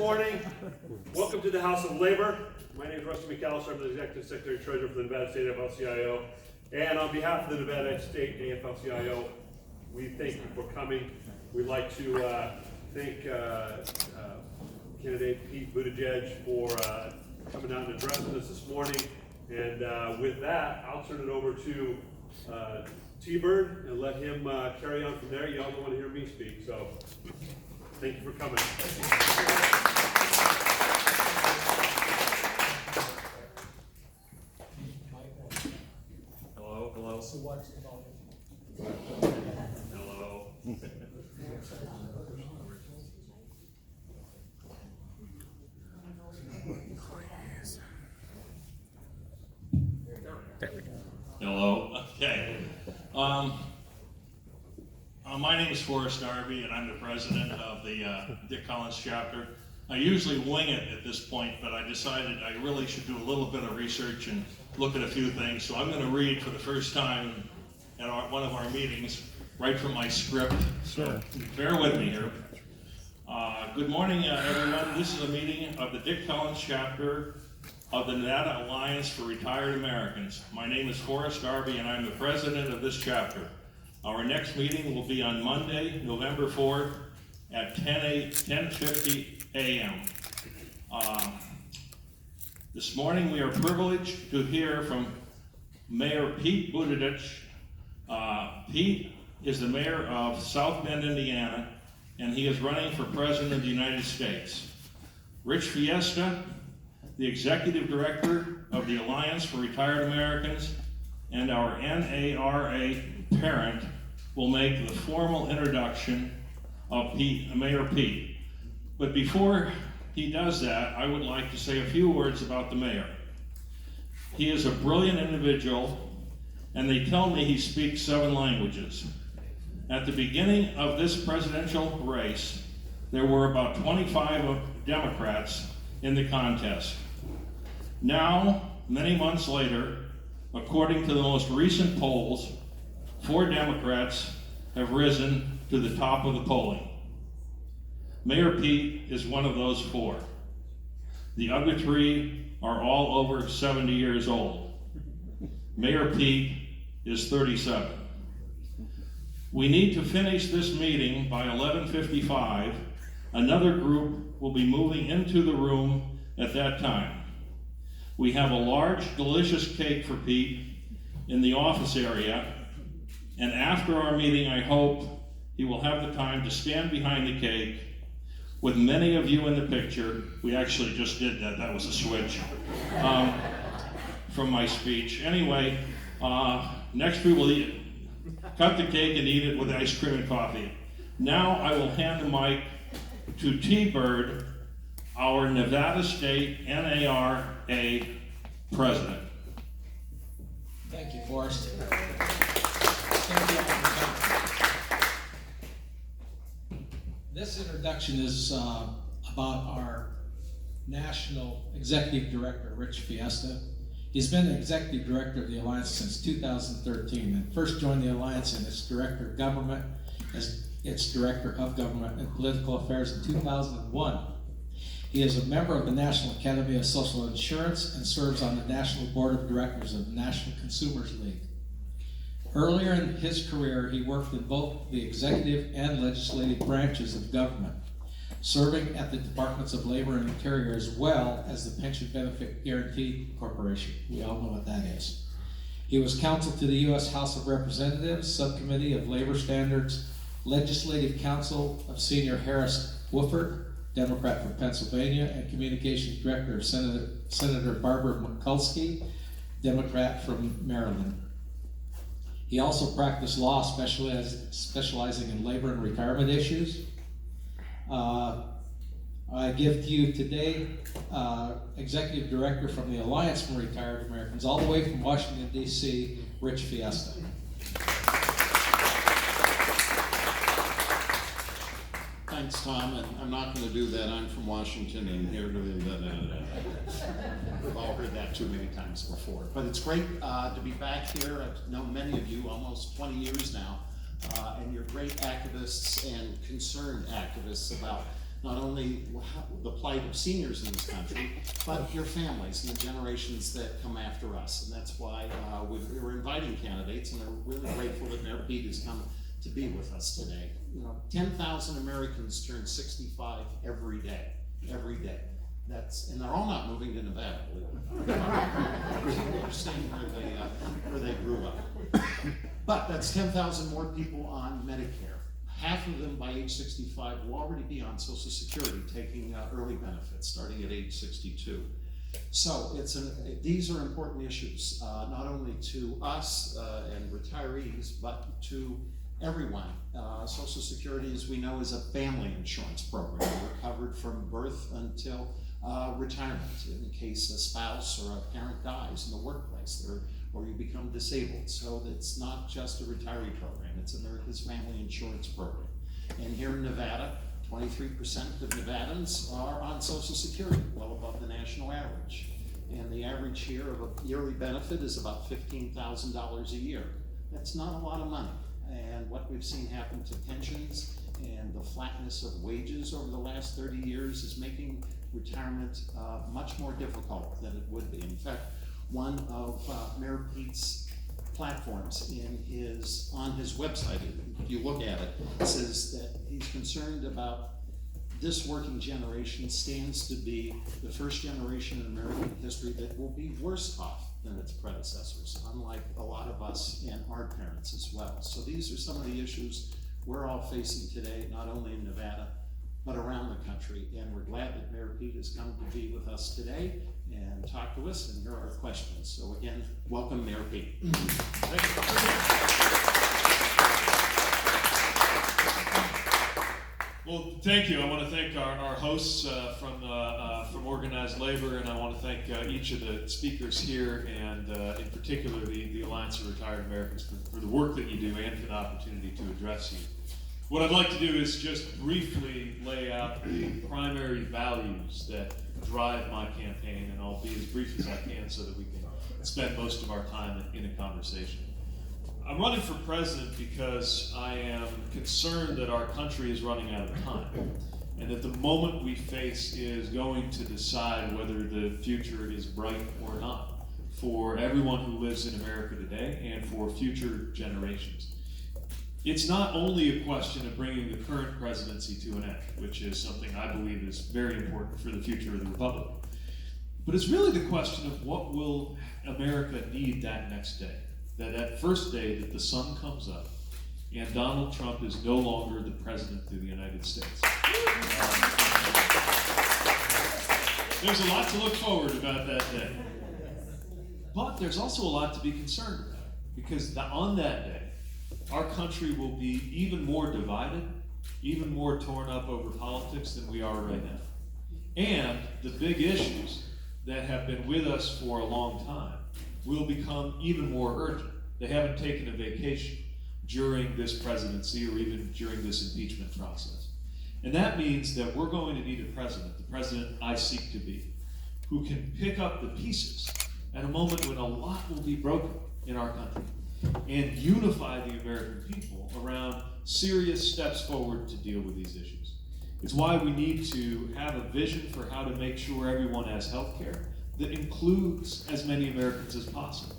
morning. Welcome to the House of Labor. My name is Rusty McAllister. I'm the Executive Secretary Treasurer for the Nevada State AFL-CIO. And on behalf of the Nevada State AFL-CIO, we thank you for coming. We'd like to thank candidate Pete Buttigieg for coming out and addressing us this morning. And with that, I'll turn it over to T-Bird and let him carry on from there. Y'all don't want to hear me speak, so thank you for coming. Hello, hello. Hello. Hello. Okay. My name is Forrest Darby, and I'm the president of the Dick Collins chapter. I usually wing it at this point, but I decided I really should do a little bit of research and look at a few things. So I'm going to read for the first time at one of our meetings, right from my script. So bear with me here. Good morning, everyone. This is a meeting of the Dick Collins chapter of the Nevada Alliance for Retired Americans. My name is Forrest Darby, and I'm the president of this chapter. Our next meeting will be on Monday, November 4th at 10:50 a.m. This morning we are privileged to hear from Mayor Pete Buttigieg. Pete is the mayor of South Bend, Indiana, and he is running for president of the United States. Rich Fiesta, the executive director of the Alliance for Retired Americans, and our NARA parent will make the formal introduction of Mayor Pete. But before he does that, I would like to say a few words about the mayor. He is a brilliant individual, and they tell me he speaks 7 languages. At the beginning of this presidential race, there were about 25 Democrats in the contest. Now, many months later, according to the most recent polls, 4 Democrats have risen to the top of the polling. Mayor Pete is one of those 4. The other 3 are all over 70 years old. Mayor Pete is 37. We need to finish this meeting by 11:55. Another group will be moving into the room at that time. We have a large, delicious cake for Pete in the office area, and after our meeting, I hope he will have the time to stand behind the cake with many of you in the picture. We actually just did that. That was a switch from my speech. Anyway, next we will cut the cake and eat it with ice cream and coffee. Now I will hand the mic to T-Bird, our Nevada State NARA president. Thank you, Forrest. Thank you all for coming. This introduction is about our National Executive Director, Rich Fiesta. He's been the Executive Director of the Alliance since 2013 and first joined the Alliance in its Director of Government as its Director of Government and Political Affairs in 2001. He is a member of the National Academy of Social Insurance and serves on the National Board of Directors of the National Consumers League. Earlier in his career, he worked in both the executive and legislative branches of government, serving at the Departments of Labor and Interior as well as the Pension Benefit Guaranty Corporation. We all know what that is. He was counsel to the U.S. House of Representatives, Subcommittee of Labor Standards, Legislative Counsel of Senior Harris Wofford, Democrat from Pennsylvania, and Communications Director of Senator Barbara Mikulski, Democrat from Maryland. He also practiced law, specializing in labor and retirement issues. I give to you today Executive Director from the Alliance for Retired Americans, all the way from Washington, D.C., Rich Fiesta. Thanks, Tom, and I'm not going to do that. I'm from Washington and here to we've all heard that too many times before. But it's great to be back here. I've known many of you almost 20 years now, and you're great activists and concerned activists about not only the plight of seniors in this country, but your families and the generations that come after us. And that's why we're inviting candidates, and we're really grateful that Mayor Pete has come to be with us today. 10,000 Americans turn 65 every day. And they're all not moving to Nevada, believe it or not. They're staying where they grew up. But that's 10,000 more people on Medicare. Half of them by age 65 will already be on Social Security, taking early benefits starting at age 62. So these are important issues, not only to us and retirees, but to everyone. Social Security, as we know, is a family insurance program. We're covered from birth until retirement in case a spouse or a parent dies in the workplace or you become disabled. So it's not just a retiree program, it's America's family insurance program. And here in Nevada, 23% of Nevadans are on Social Security, well above the national average. And the average here of a yearly benefit is about $15,000 a year. That's not a lot of money. And what we've seen happen to pensions and the flatness of wages over the last 30 years is making retirement much more difficult than it would be. In fact, one of Mayor Pete's platforms on his website, if you look at it, it says that he's concerned about this working generation stands to be the first generation in American history that will be worse off than its predecessors, unlike a lot of us and our parents as well. So these are some of the issues we're all facing today, not only in Nevada, but around the country. And we're glad that Mayor Pete has come to be with us today and talk to us and hear our questions. So again, welcome, Mayor Pete. Well, thank you. I want to thank our hosts from Organized Labor, and I want to thank each of the speakers here, and in particular the Alliance of Retired Americans for the work that you do and for the opportunity to address you. What I'd like to do is just briefly lay out the primary values that drive my campaign, and I'll be as brief as I can so that we can spend most of our time in a conversation. I'm running for president because I am concerned that our country is running out of time, and that the moment we face is going to decide whether the future is bright or not for everyone who lives in America today and for future generations. It's not only a question of bringing the current presidency to an end, which is something I believe is very important for the future of the Republic, but it's really the question of what will America need that next day. That first day that the sun comes up and Donald Trump is no longer the president of the United States. There's a lot to look forward about that day. But there's also a lot to be concerned about, because on that day, our country will be even more divided, even more torn up over politics than we are right now. And the big issues that have been with us for a long time will become even more urgent. They haven't taken a vacation during this presidency or even during this impeachment process. And that means that we're going to need a president, the president I seek to be, who can pick up the pieces at a moment when a lot will be broken in our country and unify the American people around serious steps forward to deal with these issues. It's why we need to have a vision for how to make sure everyone has health care that includes as many Americans as possible.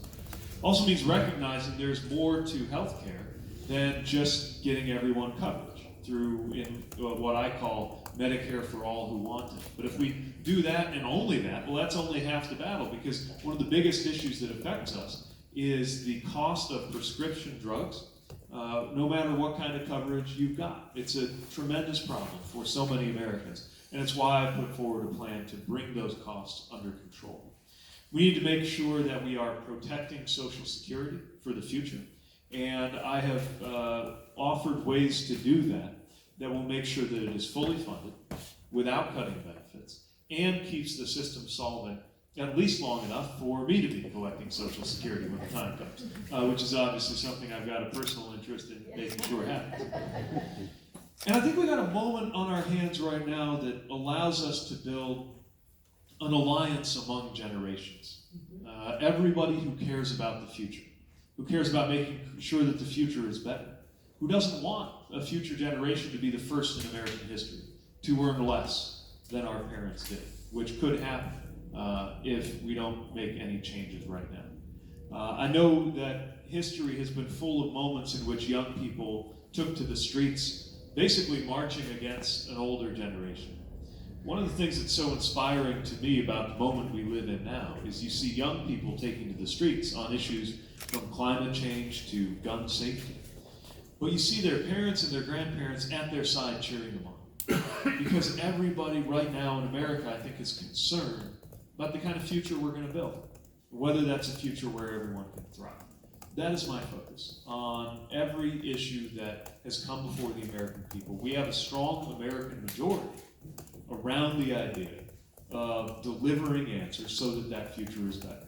Also means recognizing there's more to health care than just getting everyone coverage through what I call Medicare for all who want it. But if we do that and only that, well, that's only half the battle, because one of the biggest issues that affects us is the cost of prescription drugs, no matter what kind of coverage you've got. It's a tremendous problem for so many Americans, and it's why I put forward a plan to bring those costs under control. We need to make sure that we are protecting Social Security for the future, and I have offered ways to do that will make sure that it is fully funded without cutting benefits and keeps the system solvent at least long enough for me to be collecting Social Security when the time comes, which is obviously something I've got a personal interest in making sure happens. And I think we got a moment on our hands right now that allows us to build an alliance among generations. Everybody who cares about the future, who cares about making sure that the future is better, who doesn't want a future generation to be the first in American history to earn less than our parents did, which could happen if we don't make any changes right now. I know that history has been full of moments in which young people took to the streets, basically marching against an older generation. One of the things that's so inspiring to me about the moment we live in now is you see young people taking to the streets on issues from climate change to gun safety. But you see their parents and their grandparents at their side cheering them on. Because everybody right now in America, I think, is concerned about the kind of future we're going to build. Whether that's a future where everyone can thrive. That is my focus on every issue that has come before the American people. We have a strong American majority around the idea of delivering answers so that that future is better.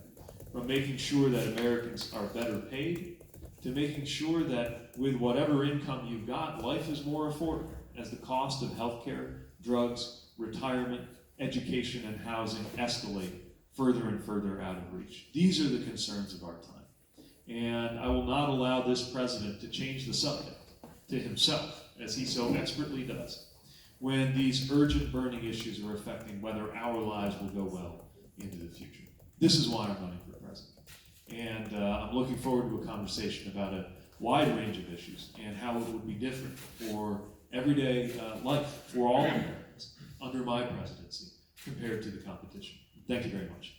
From making sure that Americans are better paid, to making sure that with whatever income you've got, life is more affordable as the cost of healthcare, drugs, retirement, education, and housing escalate further and further out of reach. These are the concerns of our time. And I will not allow this president to change the subject to himself, as he so expertly does, when these urgent burning issues are affecting whether our lives will go well into the future. This is why I'm running for president. And I'm looking forward to a conversation about a wide range of issues and how it would be different for everyday life for all Americans under my presidency compared to the competition. Thank you very much.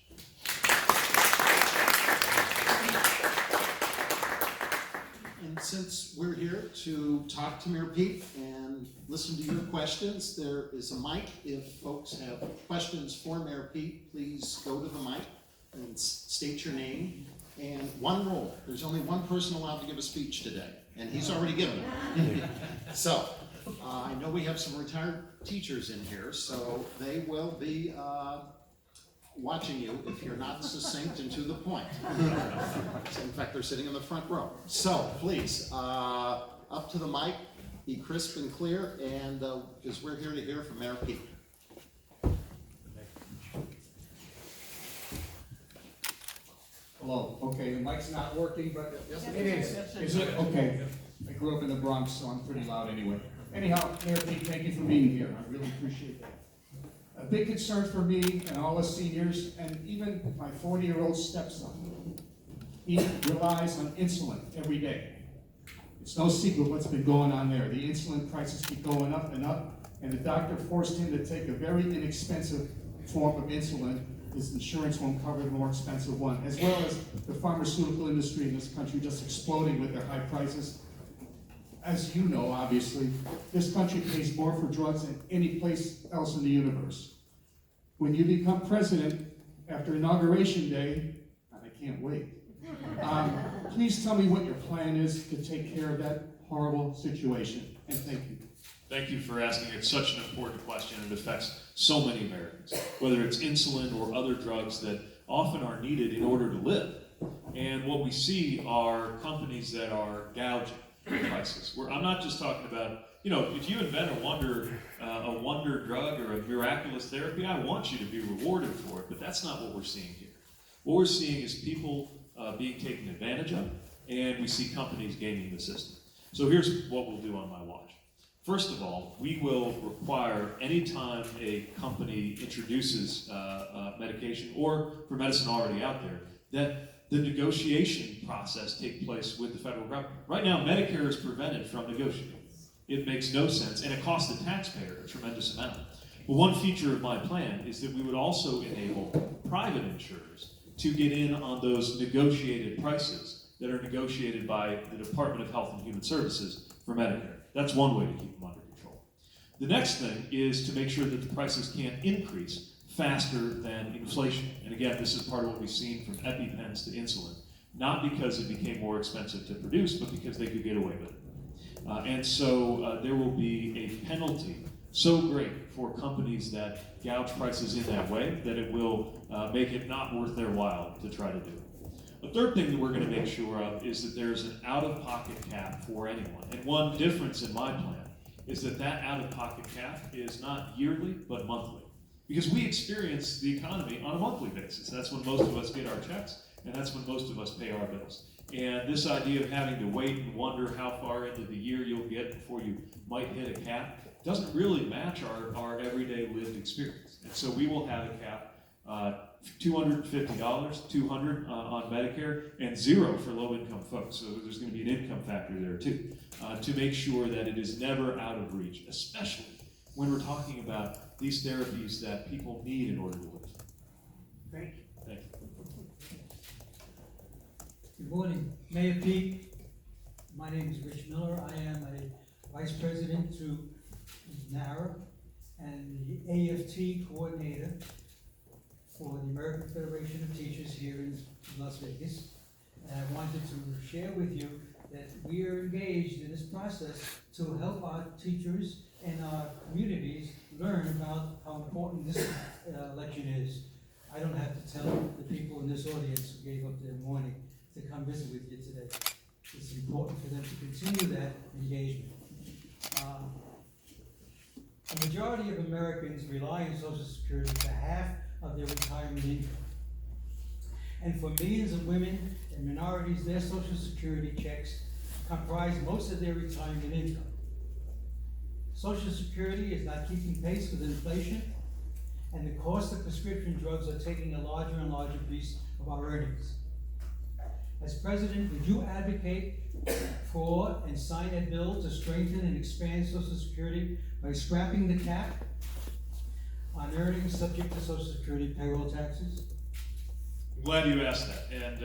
And since we're here to talk to Mayor Pete and listen to your questions, there is a mic. If folks have questions for Mayor Pete, please go to the mic and state your name. And one rule, there's only one person allowed to give a speech today, and he's already given it. So, I know we have some retired teachers in here, so they will be watching you if you're not succinct and to the point. In fact, they're sitting in the front row. So please, up to the mic, be crisp and clear, and because we're here to hear from Mayor Pete. Hello, okay, the mic's not working, but it is. Is it? Okay. I grew up in the Bronx, so I'm pretty loud anyway. Anyhow, Mayor Pete, thank you for being here. I really appreciate that. A big concern for me and all us seniors, and even my 40-year-old stepson, he relies on insulin every day. It's no secret what's been going on there. The insulin prices keep going up, and the doctor forced him to take a very inexpensive form of insulin. His insurance won't cover the more expensive one, as well as the pharmaceutical industry in this country just exploding with their high prices. As you know, obviously, this country pays more for drugs than any place else in the universe. When you become president, after Inauguration Day, and I can't wait, please tell me what your plan is to take care of that horrible situation, and thank you. Thank you for asking. It's such an important question. It affects so many Americans, whether it's insulin or other drugs that often are needed in order to live. And what we see are companies that are gouging prices. I'm not just talking about, if you invent a wonder drug or a miraculous therapy, I want you to be rewarded for it, but that's not what we're seeing here. What we're seeing is people being taken advantage of, and we see companies gaming the system. So here's what we'll do on my watch. First of all, we will require anytime a company introduces medication, or for medicine already out there, that the negotiation process take place with the federal government. Right now, Medicare is prevented from negotiating. It makes no sense, and it costs the taxpayer a tremendous amount. But one feature of my plan is that we would also enable private insurers to get in on those negotiated prices that are negotiated by the Department of Health and Human Services for Medicare. That's one way to keep them under control. The next thing is to make sure that the prices can't increase faster than inflation. And again, this is part of what we've seen from EpiPens to insulin, not because it became more expensive to produce, but because they could get away with it. And so there will be a penalty so great for companies that gouge prices in that way that it will make it not worth their while to try to do it. The third thing that we're going to make sure of is that there's an out-of-pocket cap for anyone. And one difference in my plan is that out-of-pocket cap is not yearly, but monthly. Because we experience the economy on a monthly basis. That's when most of us get our checks, and that's when most of us pay our bills. And this idea of having to wait and wonder how far into the year you'll get before you might hit a cap, doesn't really match our everyday lived experience. And so we will have a cap, $250, $200 on Medicare, and $0 for low-income folks. So there's going to be an income factor there too, to make sure that it is never out of reach, especially when we're talking about these therapies that people need in order to live. Thank you. Thank you. Good morning, Mayor Pete. My name is Rich Miller. I am a vice president through NARA and the AFT coordinator for the American Federation of Teachers here in Las Vegas. And I wanted to share with you that we are engaged in this process to help our teachers and our communities learn about how important this election is. I don't have to tell the people in this audience who gave up their morning to come visit with you today. It's important for them to continue that engagement. A majority of Americans rely on Social Security for half of their retirement income. And for millions of women and minorities, their Social Security checks comprise most of their retirement income. Social Security is not keeping pace with inflation, and the cost of prescription drugs are taking a larger and larger piece of our earnings. As president, would you advocate for and sign a bill to strengthen and expand Social Security by scrapping the cap on earnings subject to Social Security payroll taxes? I'm glad you asked that, and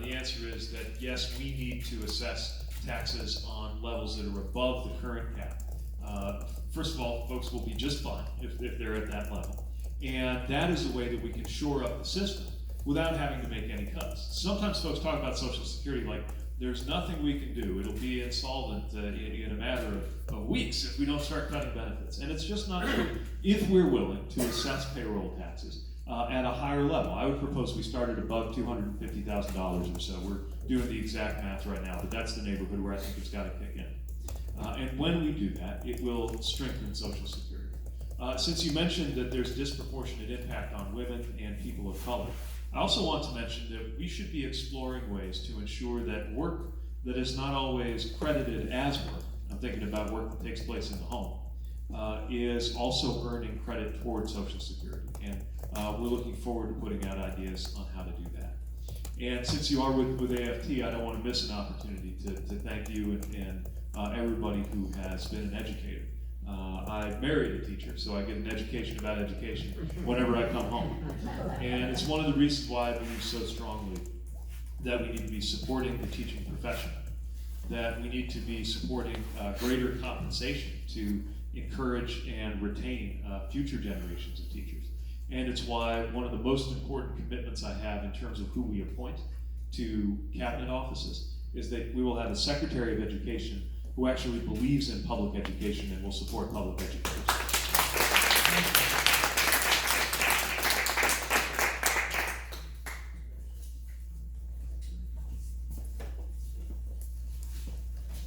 the answer is that yes, we need to assess taxes on levels that are above the current cap. First of all, folks will be just fine if they're at that level, and that is a way that we can shore up the system without having to make any cuts. Sometimes folks talk about Social Security like there's nothing we can do. It'll be insolvent in a matter of weeks if we don't start cutting benefits. And it's just not true. If we're willing to assess payroll taxes at a higher level, I would propose we started above $250,000 or so. We're doing the exact math right now, but that's the neighborhood where I think it's got to kick in. And when we do that, it will strengthen Social Security. Since you mentioned that there's disproportionate impact on women and people of color, I also want to mention that we should be exploring ways to ensure that work that is not always credited as work, I'm thinking about work that takes place in the home, is also earning credit toward Social Security. And we're looking forward to putting out ideas on how to do that. And since you are with AFT, I don't want to miss an opportunity to thank you and everybody who has been an educator. I married a teacher, so I get an education about education whenever I come home. And it's one of the reasons why I believe so strongly that we need to be supporting the teaching profession, that we need to be supporting greater compensation to encourage and retain future generations of teachers. And it's why one of the most important commitments I have in terms of who we appoint to cabinet offices is that we will have a Secretary of Education who actually believes in public education and will support public education.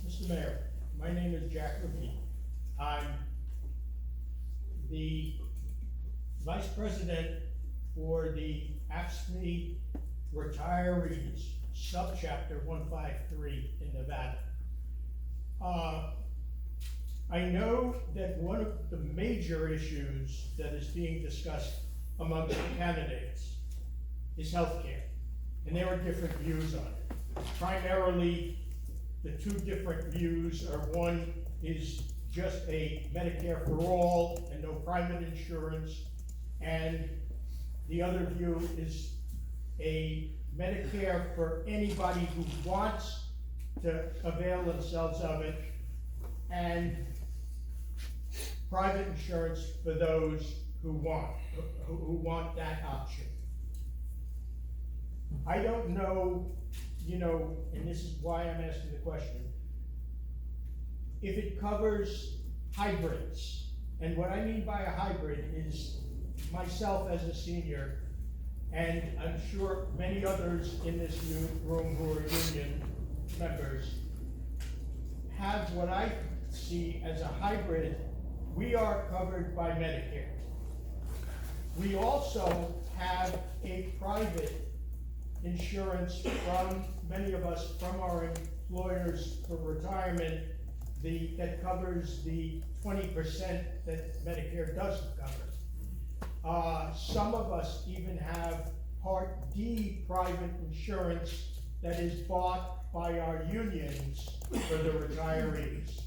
Mr. Mayor, my name is Jack Levine. I'm the Vice President for the AFSCME Retirees Subchapter 153 in Nevada. I know that one of the major issues that is being discussed among the candidates is healthcare, and there are different views on it. Primarily, the two different views are, one is just a Medicare for all and no private insurance, and the other view is a Medicare for anybody who wants to avail themselves of it, and private insurance for those who want that option. I don't know, and this is why I'm asking the question, if it covers hybrids. And what I mean by a hybrid is myself as a senior, and I'm sure many others in this room who are union members, have what I see as a hybrid. We are covered by Medicare. We also have a private insurance from many of us, from our employers for retirement, that covers the 20% that Medicare doesn't cover. Some of us even have Part D private insurance that is bought by our unions for the retirees.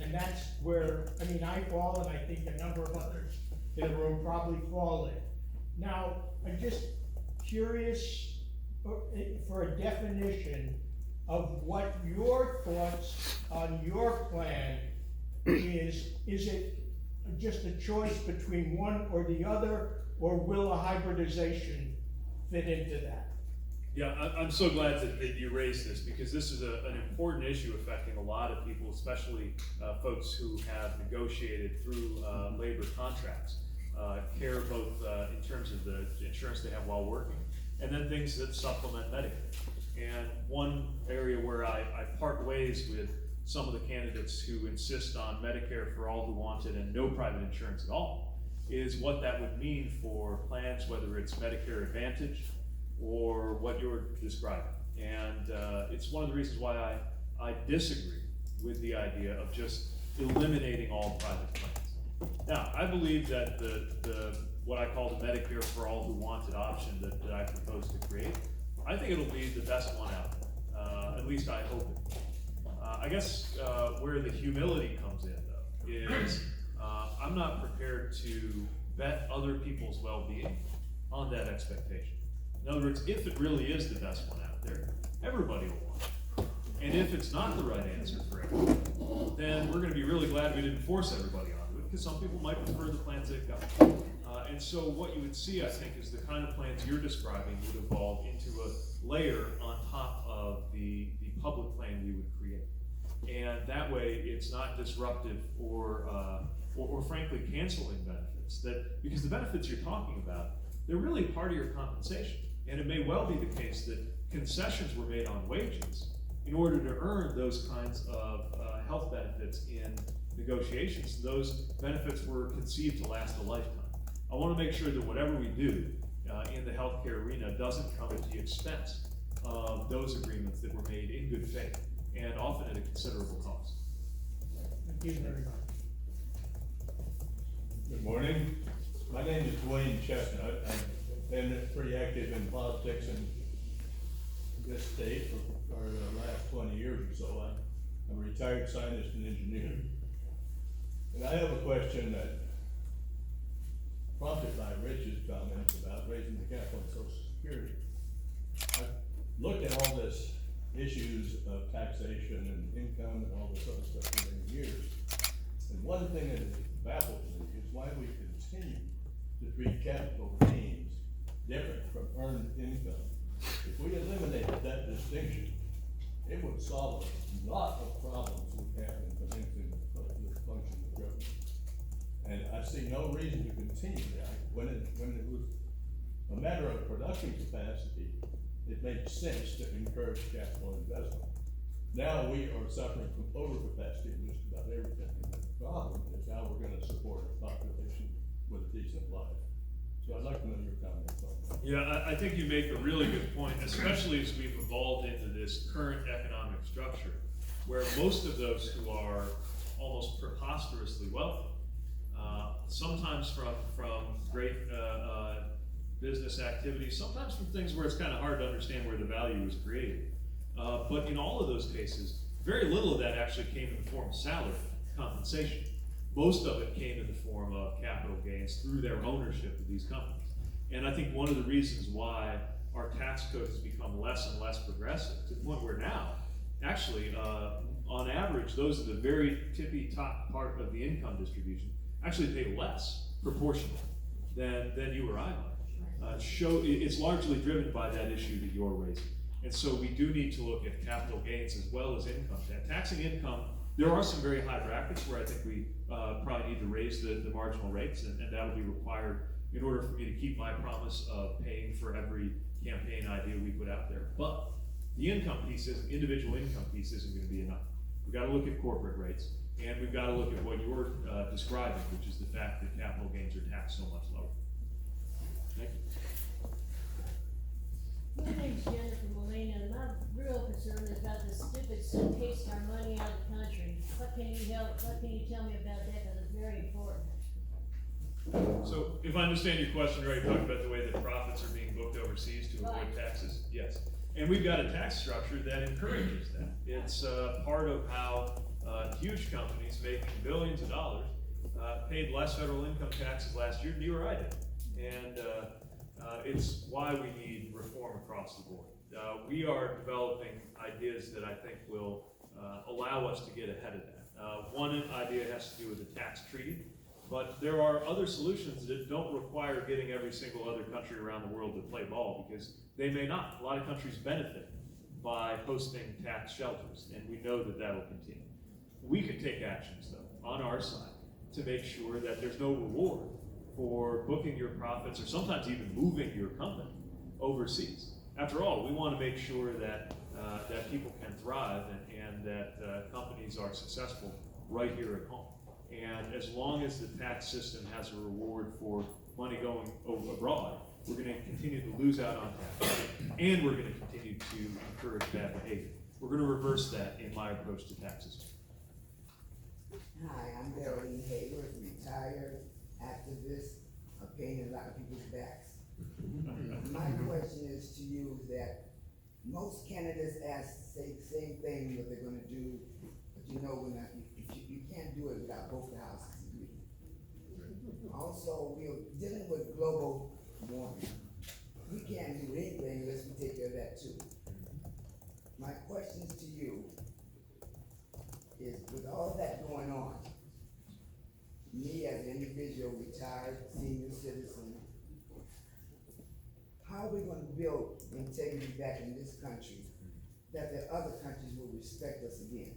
And that's where, I mean, I fall, and I think a number of others in the room probably fall in. Now, I'm just curious for a definition of what your thoughts on your plan is. Is it just a choice between one or the other, or will a hybridization fit into that? Yeah, I'm so glad that you raised this, because this is an important issue affecting a lot of people, especially folks who have negotiated through labor contracts, care both in terms of the insurance they have while working, and then things that supplement Medicare. And one area where I part ways with some of the candidates who insist on Medicare for all who want it and no private insurance at all is what that would mean for plans, whether it's Medicare Advantage or what you're describing. And it's one of the reasons why I disagree with the idea of just eliminating all private plans. Now, I believe that the what I call the Medicare for all who want it option that I propose to create, I think it'll be the best one out there. At least I hope it. I guess where the humility comes in, though, is I'm not prepared to bet other people's well-being on that expectation. In other words, if it really is the best one out there, everybody will want it. And if it's not the right answer for everyone, then we're gonna be really glad we didn't force everybody onto it, because some people might prefer the plans they've got. And so what you would see, I think, is the kind of plans you're describing would evolve into a layer on top of the public plan we would create. And that way, it's not disruptive or frankly canceling benefits. Because the benefits you're talking about, they're really part of your compensation. And it may well be the case that concessions were made on wages in order to earn those kinds of health benefits in negotiations. Those benefits were conceived to last a lifetime. I want to make sure that whatever we do in the healthcare arena doesn't come at the expense of those agreements that were made in good faith and often at a considerable cost. Thank you very much. Good morning. My name is Dwayne Chestnut. I've been pretty active in politics in this state for the last 20 years or so. I'm a retired scientist and engineer. And I have a question that prompted by Rich's comments about raising the cap on Social Security. I've looked at all this issues of taxation and income and all this other stuff for many years. And one thing that has baffled me is why we continue to treat capital gains different from earned income. If we eliminated that distinction, it would solve a lot of problems we have in financing the function of government. And I see no reason to continue that. When it was a matter of production capacity, it made sense to encourage capital investment. Now we are suffering from overcapacity in just about everything. And the problem is how we're gonna support a population with a decent life. So I'd like to know your comments on that. Yeah, I think you make a really good point, especially as we've evolved into this current economic structure, where most of those who are almost preposterously wealthy, sometimes from great business activities, sometimes from things where it's kind of hard to understand where the value is created. But in all of those cases, very little of that actually came in the form of salary compensation. Most of it came in the form of capital gains through their ownership of these companies. And I think one of the reasons why our tax code has become less and less progressive, to the point where now, actually, on average, those at the very tippy top part of the income distribution actually pay less proportionally than you or I might. It's largely driven by that issue that you're raising. And so we do need to look at capital gains as well as income. Taxing income, there are some very high brackets where I think we probably need to raise the marginal rates, and that'll be required in order for me to keep my promise of paying for every campaign idea we put out there. But the income piece, individual income piece, isn't going to be enough. We've got to look at corporate rates, and we've got to look at what you're describing, which is the fact that capital gains are taxed so much lower. Thank you. My name's Jennifer Molina, and my real concern is about the stupid taking our money out of the country. What what can you tell me about that, because it's very important. So if I understand your question right, you're talking about the way that profits are being booked overseas to avoid Right. taxes? Yes. And we've got a tax structure that encourages that. It's part of how huge companies making billions of dollars paid less federal income taxes last year than you or I did. And it's why we need reform across the board. We are developing ideas that I think will allow us to get ahead of that. One idea has to do with the tax treaty. But there are other solutions that don't require getting every single other country around the world to play ball, because they may not. A lot of countries benefit by hosting tax shelters, and we know that that will continue. We can take actions, though, on our side to make sure that there's no reward for booking your profits or sometimes even moving your company overseas. After all, we want to make sure that that people can thrive and that companies are successful right here at home. And as long as the tax system has a reward for money going abroad, we're going to continue to lose out on tax, and we're going to continue to encourage bad behavior. We're going to reverse that in my approach to taxes. Hi, I'm Darlene Hayward, retired activist, paying a lot of people's backs. My question is to you that most candidates say the same thing what they're gonna do, but you know you can't do it without both the houses agreeing. Also, we're dealing with global warming. We can't do anything unless we take care of that too. My questions to you is, with all that going on, me as an individual, retired senior citizen, how are we gonna build integrity back in this country that the other countries will respect us again?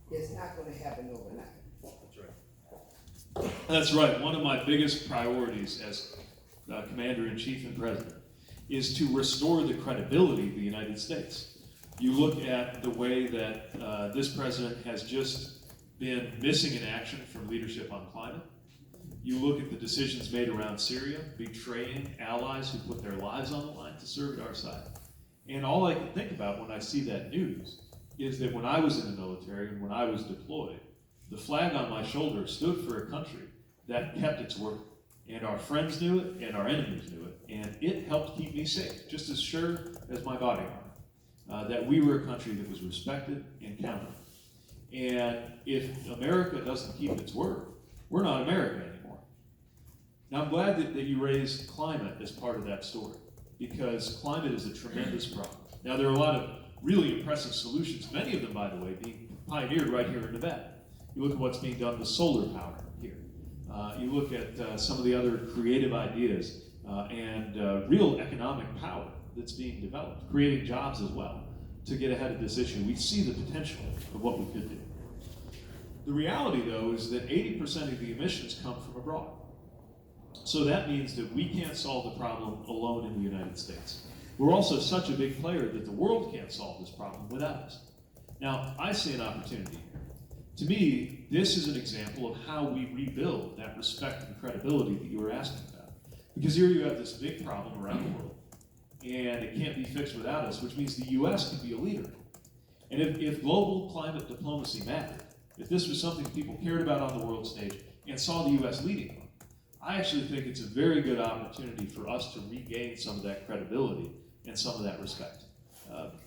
It's not gonna happen overnight. That's right. That's right. One of my biggest priorities as Commander-in-Chief and President is to restore the credibility of the United States. You look at the way that this president has just been missing in action from leadership on climate. You look at the decisions made around Syria, betraying allies who put their lives on the line to serve at our side. And all I can think about when I see that news is that when I was in the military and when I was deployed, the flag on my shoulder stood for a country that kept its word. And our friends knew it, and our enemies knew it, and it helped keep me safe, just as sure as my body armor, that we were a country that was respected and counted. And if America doesn't keep its word, we're not America anymore. Now, I'm glad that you raised climate as part of that story, because climate is a tremendous problem. Now, there are a lot of really impressive solutions, many of them, by the way, being pioneered right here in Nevada. You look at what's being done with solar power here. You look at some of the other creative ideas and real economic power that's being developed, creating jobs as well to get ahead of this issue. We see the potential of what we could do. The reality, though, is that 80% of the emissions come from abroad. So that means that we can't solve the problem alone in the United States. We're also such a big player that the world can't solve this problem without us. Now, I see an opportunity here. To me, this is an example of how we rebuild that respect and credibility that you were asking about. Because here you have this big problem around the world, and it can't be fixed without us, which means the U.S. can be a leader. And if global climate diplomacy mattered, if this was something people cared about on the world stage and saw the U.S. leading on, I actually think it's a very good opportunity for us to regain some of that credibility and some of that respect.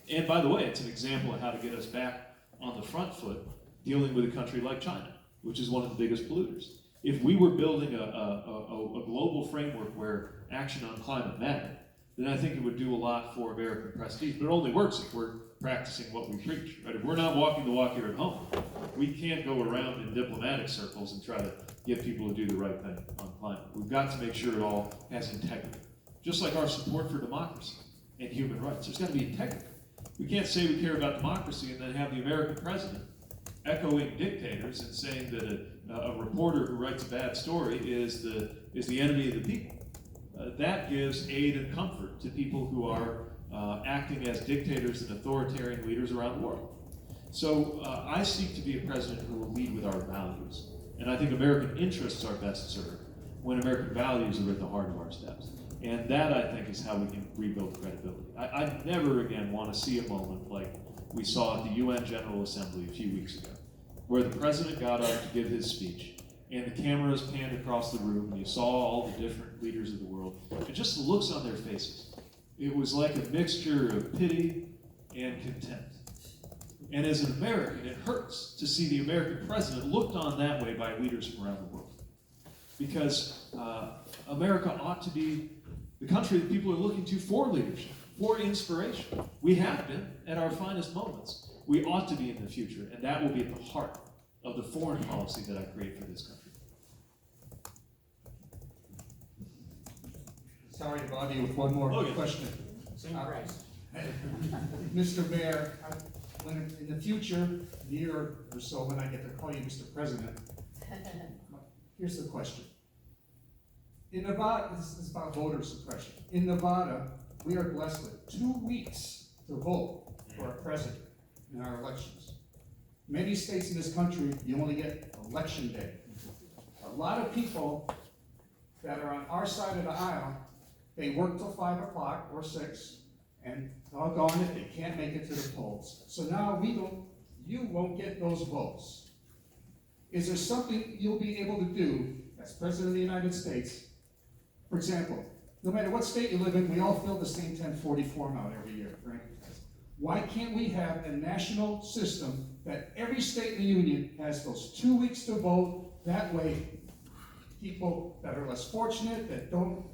And by the way, it's an example of how to get us back on the front foot dealing with a country like China, which is one of the biggest polluters. If we were building a global framework where action on climate mattered, then I think it would do a lot for American prestige. But it only works if we're practicing what we preach. Right? If we're not walking the walk here at home, we can't go around in diplomatic circles and try to get people to do the right thing on climate. We've got to make sure it all has integrity. Just like our support for democracy and human rights. There's got to be integrity. We can't say we care about democracy and then have the American president echoing dictators and saying that a reporter who writes a bad story is the enemy of the people. That gives aid and comfort to people who are acting as dictators and authoritarian leaders around the world. So I seek to be a president who will lead with our values. And I think American interests are best served when American values are at the heart of our steps. And that, I think, is how we can rebuild credibility. I never again want to see a moment like we saw at the UN General Assembly a few weeks ago, where the president got up to give his speech, and the cameras panned across the room, and you saw all the different leaders of the world, and just the looks on their faces. It was like a mixture of pity and contempt. And as an American, it hurts to see the American president looked on that way by leaders from around the world. Because America ought to be the country that people are looking to for leadership, for inspiration. We have been at our finest moments. We ought to be in the future, and that will be at the heart of the foreign policy that I create for this country. Sorry to bother you with one more Oh, yeah. question. Same price. Mr. Mayor, when in the future, year or so, when I get to call you Mr. President, here's the question. In Nevada, this is about voter suppression. In Nevada, we are blessed with 2 weeks to vote for our president in our elections. Many states in this country, you only get election day. A lot of people that are on our side of the aisle, they work till 5 o'clock or 6, and doggone it, they can't make it to the polls. So now you won't get those votes. Is there something you'll be able to do as President of the United States? For example, no matter what state you live in, we all fill the same 1040 form out every year, right? Why can't we have a national system that every state in the union has those 2 weeks to vote? That way, people that are less fortunate, that don't,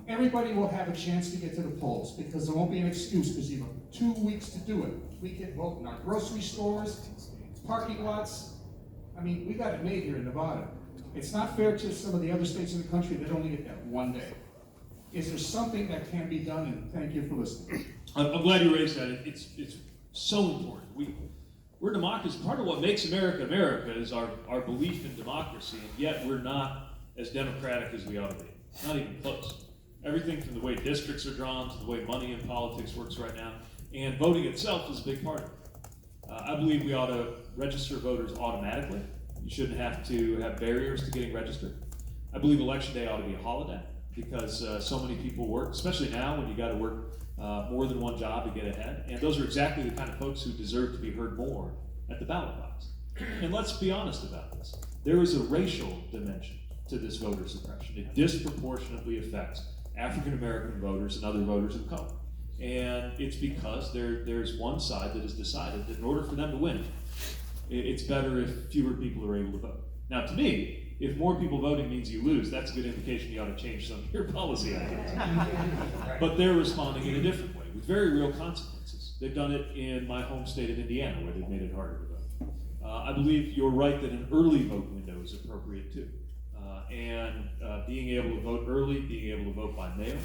everybody will have a chance to get to the polls, because there won't be an excuse, because you have 2 weeks to do it. We can vote in our grocery stores, parking lots. I mean, we got it made here in Nevada. It's not fair to some of the other states in the country that only get that 1 day. Is there something that can be done? And thank you for listening. I'm glad you raised that. It's so important. We're democracy. Part of what makes America America is our belief in democracy, and yet we're not as democratic as we ought to be. Not even close. Everything from the way districts are drawn to the way money in politics works right now, and voting itself is a big part of it. I believe we ought to register voters automatically. You shouldn't have to have barriers to getting registered. I believe Election Day ought to be a holiday, because so many people work, especially now when you got to work more than one job to get ahead. And those are exactly the kind of folks who deserve to be heard more at the ballot box. And let's be honest about this. There is a racial dimension to this voter suppression. It disproportionately affects African American voters and other voters of color. And it's because there's one side that has decided that in order for them to win, it's better if fewer people are able to vote. Now, to me, if more people voting means you lose, that's a good indication you ought to change some of your policy ideas. But they're responding in a different way, with very real consequences. They've done it in my home state of Indiana, where they've made it harder to vote. I believe you're right that an early vote window is appropriate too. And being able to vote early, being able to vote by mail,